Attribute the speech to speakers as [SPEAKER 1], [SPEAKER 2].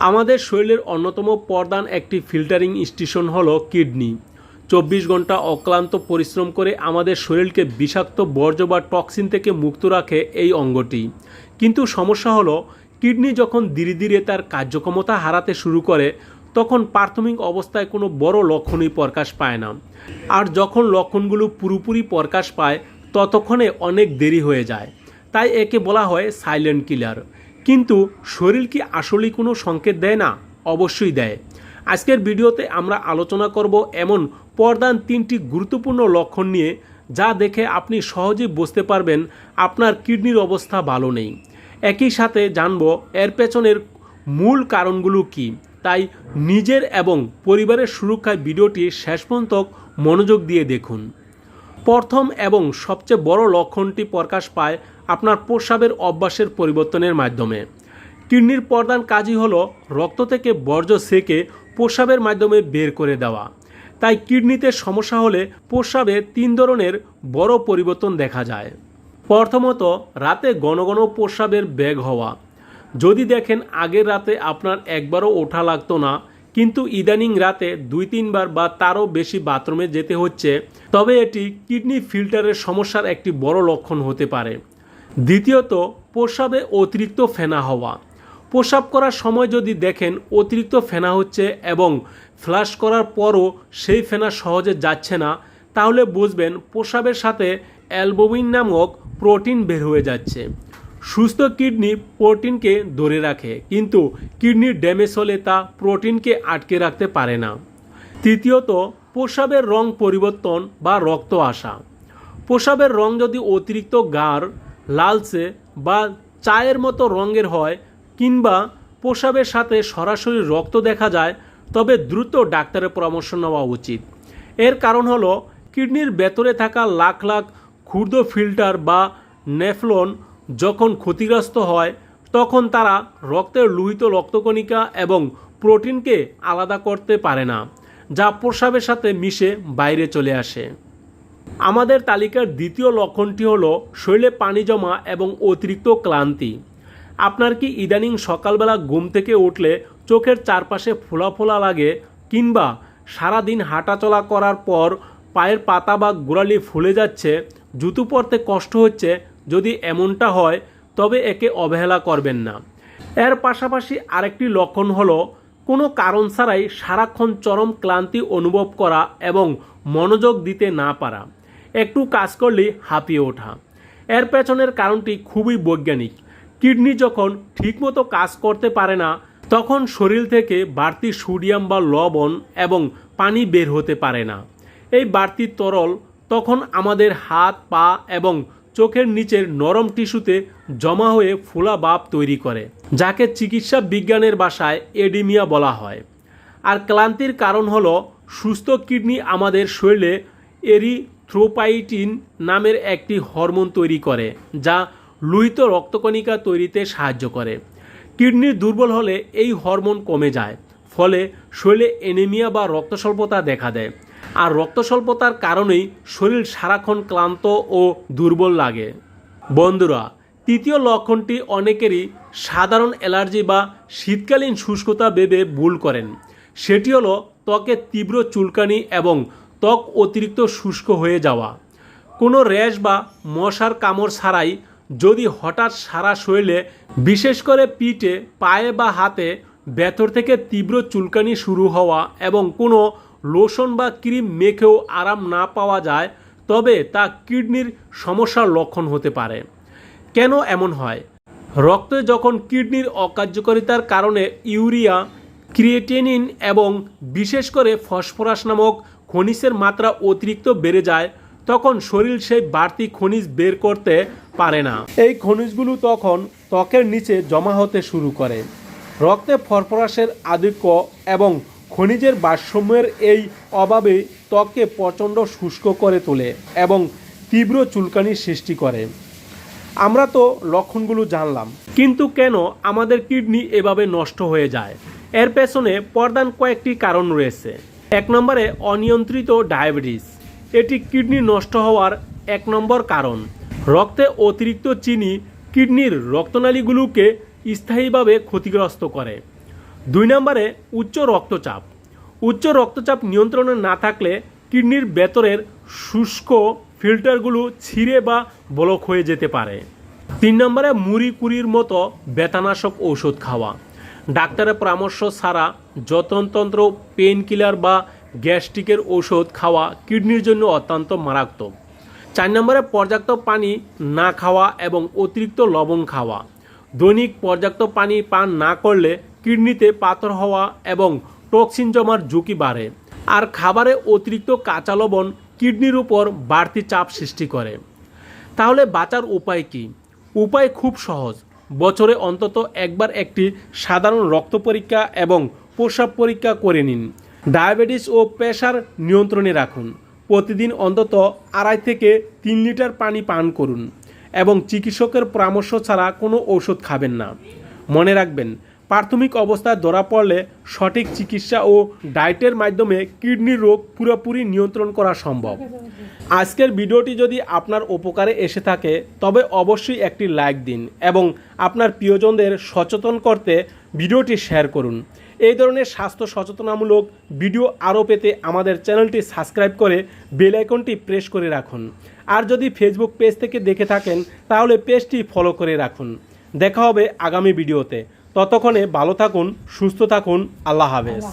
[SPEAKER 1] আমাদের শরীরের অন্যতম প্রধান একটি ফিল্টারিং স্টেশন হলো কিডনি। 24 ঘন্টা অক্লান্ত পরিশ্রম করে আমাদের শরীরকে বিষাক্ত বর্জ্য বা টক্সিন থেকে মুক্ত রাখে এই অঙ্গটি। কিন্তু সমস্যা হলো কিডনি যখন ধীরে ধীরে তার কার্যক্ষমতা হারাতে শুরু করে তখন প্রাথমিক অবস্থায় কোনো বড় লক্ষণই প্রকাশ পায় না, আর যখন লক্ষণগুলো পুরোপুরি প্রকাশ পায় ততক্ষণে অনেক দেরি হয়ে যায়। তাই একে বলা হয় সাইলেন্ট কিলার। কিন্তু শরীর কি আসলেই কোনো সংকেত দেয় না? অবশ্যই দেয়। আজকের ভিডিওতে আমরা আলোচনা করব এমন প্রধান 3টি গুরুত্বপূর্ণ লক্ষণ নিয়ে, যা দেখে আপনি সহজেই বুঝতে পারবেন আপনার কিডনির অবস্থা ভালো নেই। একই সাথে জানব এর পেছনের মূল কারণগুলো কী। তাই নিজের এবং পরিবারের সুরক্ষায় ভিডিওটি শেষ পর্যন্ত মনোযোগ দিয়ে দেখুন। প্রথম এবং সবচেয়ে বড় লক্ষণটি প্রকাশ পায় আপনার প্রস্রাবের অভ্যাসের পরিবর্তনের মাধ্যমে। কিডনির প্রধান কাজই হলো রক্ত থেকে বর্জ্য সেকে প্রস্রাবের মাধ্যমে বের করে দেওয়া। তাই কিডনিতে সমস্যা হলে প্রস্রাবে 3 ধরনের বড় পরিবর্তন দেখা যায়। প্রথমত, রাতে ঘন ঘন প্রস্রাবের বেগ হওয়া। যদি দেখেন আগের রাতে আপনার একবারও ওঠা লাগতো না, কিন্তু ইদানিং রাতে 2-3 বার বা তারও বেশি বাথরুমে যেতে হচ্ছে, তবে এটি কিডনি ফিল্টারের সমস্যার একটি বড় লক্ষণ হতে পারে। দ্বিতীয়ত, প্রস্রাবে অতিরিক্ত ফেনা হওয়া। প্রস্রাব করার সময় যদি দেখেন অতিরিক্ত ফেনা হচ্ছে এবং ফ্লাশ করার পরও সেই ফেনা সহজে যাচ্ছে না, তাহলে বুঝবেন প্রস্রাবের সাথে অ্যালবুমিন নামক প্রোটিন বের হয়ে যাচ্ছে। সুস্থ কিডনি প্রোটিনকে ধরে রাখে, কিন্তু কিডনির ড্যামেজ হলে তা প্রোটিনকে আটকে রাখতে পারে না। তৃতীয়ত, প্রস্রাবের রং পরিবর্তন বা রক্ত আসা। প্রস্রাবের রং যদি অতিরিক্ত গাঢ়, লালচে বা চায়ের মতো রঙের হয়, কিংবা প্রস্রাবের সাথে সরাসরি রক্ত দেখা যায়, তবে দ্রুত ডাক্তারের পরামর্শ নেওয়া উচিত। এর কারণ হলো কিডনির ভেতরে থাকা লাখ লাখ ক্ষুদ্র ফিল্টার বা নেফ্রন যখন ক্ষতিগ্রস্ত হয়, তখন তারা রক্তের লোহিত রক্তকণিকা এবং প্রোটিনকে আলাদা করতে পারে না, যা প্রস্রাবের সাথে মিশে বাইরে চলে আসে। আমাদের তালিকার দ্বিতীয় লক্ষণটি হলো শরীরে পানি জমা এবং অতিরিক্ত ক্লান্তি। আপনার কি ইদানিং সকালবেলা ঘুম থেকে উঠলে চোখের চারপাশে ফোলা ফোলা লাগে, কিংবা সারাদিন হাঁটাচলা করার পর পায়ের পাতা বা গোড়ালি ফুলে যাচ্ছে, জুতো পরতে কষ্ট হচ্ছে? যদি এমনটা হয় তবে একে অবহেলা করবেন না। এর পাশাপাশি আরেকটি লক্ষণ হলো কোনো কারণ ছাড়াই সারাক্ষণ চরম ক্লান্তি অনুভব করা এবং মনোযোগ দিতে না পারা, একটু কাজ করলেই হাঁপিয়ে ওঠা। এর পেছনের কারণটি খুবই বৈজ্ঞানিক। কিডনি যখন ঠিকমতো কাজ করতে পারে না, তখন শরীর থেকে বাড়তি সোডিয়াম বা লবণ এবং পানি বের হতে পারে না। এই বাড়তি তরল তখন আমাদের হাত, পা এবং চোখের নিচের নরম টিস্যুতে জমা হয়ে ফোলা ভাব তৈরি করে, যাকে চিকিৎসা বিজ্ঞানের ভাষায় এডিমিয়া বলা হয়। আর ক্লান্তির কারণ হলো সুস্থ কিডনি আমাদের শরীরে এরিথ্রোপাইটিন নামের একটি হরমোন তৈরি করে, যা লোহিত রক্তকণিকা তৈরিতে সাহায্য করে। কিডনি দুর্বল হলে এই হরমোন কমে যায়, ফলে শরীরে অ্যানিমিয়া বা রক্তস্বল্পতা দেখা দেয়। আর রক্তস্বল্পতার কারণেই শরীর সারাক্ষণ ক্লান্ত ও দুর্বল লাগে। বন্ধুরা, তৃতীয় লক্ষণটি অনেকেরই সাধারণ অ্যালার্জি বা শীতকালীন শুষ্কতা ভেবে ভুল করেন। সেটি হলো ত্বকে তীব্র চুলকানি এবং ত্বক অতিরিক্ত শুষ্ক হয়ে যাওয়া। কোনো র্যাশ বা মশার কামড় ছাড়াই যদি হঠাৎ সারা শরীরে, বিশেষ করে পিঠে, পায়ে বা হাতে ভেতর থেকে তীব্র চুলকানি শুরু হওয়া এবং কোনো লোশন বা ক্রিম মেখেও আরাম না পাওয়া যায়, তবে তা কিডনির সমস্যার লক্ষণ হতে পারে। কেন এমন হয়? রক্তে যখন কিডনির অকার্যকারিতার কারণে ইউরিয়া, ক্রিয়েটিনিন এবং বিশেষ করে ফসফরাস নামক খনিজের মাত্রা অতিরিক্ত বেড়ে যায়, তখন শরীর সেই বাড়তি খনিজ বের করতে পারে না। এই খনিজগুলো তখন ত্বকের নিচে জমা হতে শুরু করে। রক্তে ফসফরাসের আধিক্য এবং খনিজের ভারসাম্যের এই অভাবে ত্বককে প্রচণ্ড শুষ্ক করে তোলে এবং তীব্র চুলকানির সৃষ্টি করে। আমরা তো লক্ষণগুলো জানলাম, কিন্তু কেন আমাদের কিডনি এভাবে নষ্ট হয়ে যায়? এর পেছনে প্রধান কয়েকটি কারণ রয়েছে। 1 নম্বরে অনিয়ন্ত্রিত ডায়াবেটিস। এটি কিডনি নষ্ট হওয়ার 1 নম্বর কারণ। রক্তে অতিরিক্ত চিনি কিডনির রক্তনালীগুলোকে স্থায়ীভাবে ক্ষতিগ্রস্ত করে। 2 নম্বরে উচ্চ রক্তচাপ। উচ্চ রক্তচাপ নিয়ন্ত্রণে না থাকলে কিডনির ভেতরের শুষ্ক ফিল্টারগুলো ছিঁড়ে বা ব্লক হয়ে যেতে পারে। 3 নম্বরে মুড়ি কুড়ির মতো ব্যথানাশক ঔষধ খাওয়া। ডাক্তারের পরামর্শ ছাড়া যত্নতন্ত্র, পেইন কিলার বা গ্যাস্ট্রিকের ঔষধ খাওয়া কিডনির জন্য অত্যন্ত মারাত্মক। 4 নম্বরে পর্যাপ্ত পানি না খাওয়া এবং অতিরিক্ত লবণ খাওয়া। দৈনিক পর্যাপ্ত পানি পান না করলে কিডনিতে পাথর হওয়া এবং টক্সিন জমার ঝুঁকি বাড়ে। আর খাবারে অতিরিক্ত কাঁচা লবণ কিডনির উপর বাড়তি চাপ সৃষ্টি করে। তাহলে বাঁচার উপায় কী? উপায় খুব সহজ। বছরে অন্তত একবার একটি সাধারণ রক্ত পরীক্ষা এবং প্রস্রাব পরীক্ষা করে নিন। ডায়াবেটিস ও প্রেশার নিয়ন্ত্রণে রাখুন। প্রতিদিন অন্তত 2.5 থেকে 3 লিটার পানি পান করুন এবং চিকিৎসকের পরামর্শ ছাড়া কোনো ঔষধ খাবেন না। মনে রাখবেন, প্রাথমিক অবস্থায় ধরা পড়লে সঠিক চিকিৎসা ও ডায়েটের মাধ্যমে কিডনির রোগ পুরোপুরি নিয়ন্ত্রণ করা সম্ভব। আজকের ভিডিওটি যদি আপনার উপকারে এসে থাকে তবে অবশ্যই একটি লাইক দিন এবং আপনার প্রিয়জনদের সচেতন করতে ভিডিওটি শেয়ার করুন। এই ধরনের স্বাস্থ্য সচেতনামূলক ভিডিও আরও পেতে আমাদের চ্যানেলটি সাবস্ক্রাইব করে বেল আইকনটি প্রেস করে রাখুন। আর যদি ফেসবুক পেজ থেকে দেখে থাকেন তাহলে পেজটি ফলো করে রাখুন। দেখা হবে আগামী ভিডিওতে। ততক্ষণে ভালো থাকুন, সুস্থ থাকুন। আল্লাহ হাফেজ।